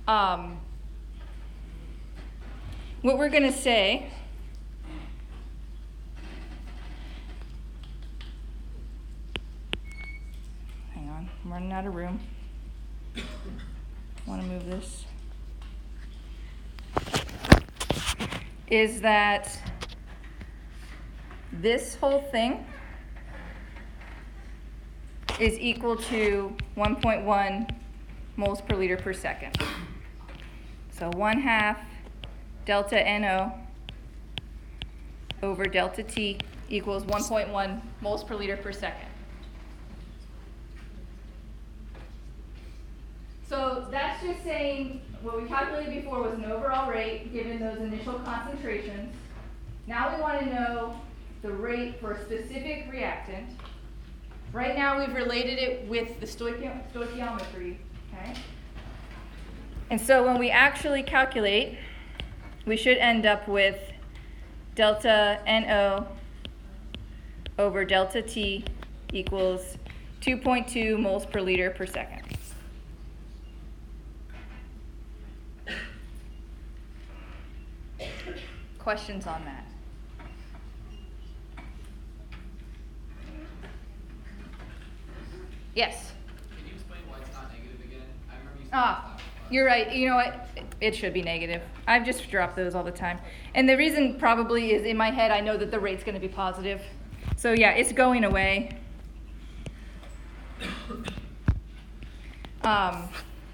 What we're going to say hang on, I'm running out of room. Want to move this. Is that this whole thing is equal to 1.1 moles per liter per second. So 1/2 delta NO over delta T equals 1.1 moles per liter per second. So that's just saying what we calculated before was an overall rate given those initial concentrations. Now we want to know the rate for a specific reactant. Right now we've related it with the stoichiometry, okay? And so when we actually calculate, we should end up with delta NO over delta T equals 2.2 moles per liter per second. Questions on that? Yes? Can you explain why it's not negative again? I remember you saying You're right. You know what? It should be negative. I've just dropped those all the time. And the reason probably is in my head I know that the rate's going to be positive. So yeah, it's going away.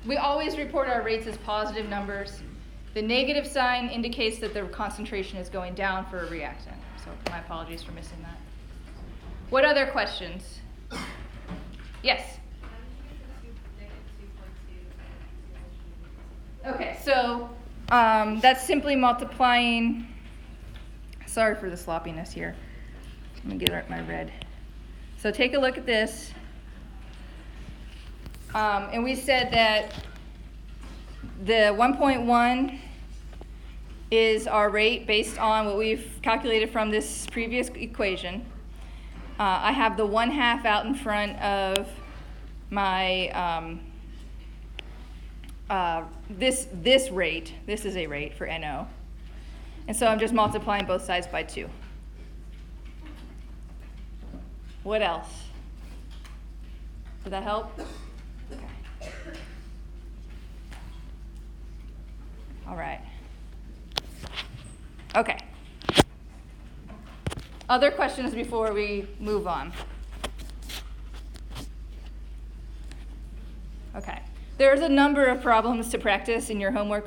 We always report our rates as positive numbers. The negative sign indicates that the concentration is going down for a reactant. So my apologies for missing that. What other questions? Yes? Okay, so that's simply multiplying, sorry for the sloppiness here. Let me get my red. So take a look at this. And we said that the 1.1 is our rate based on what we've calculated from this previous equation. I have the 1/2 out in front of my this rate. This is a rate for NO. And so I'm just multiplying both sides by 2. What else? Did that help? Okay. All right. Okay. Other questions before we move on? Okay. There's a number of problems to practice in your homework.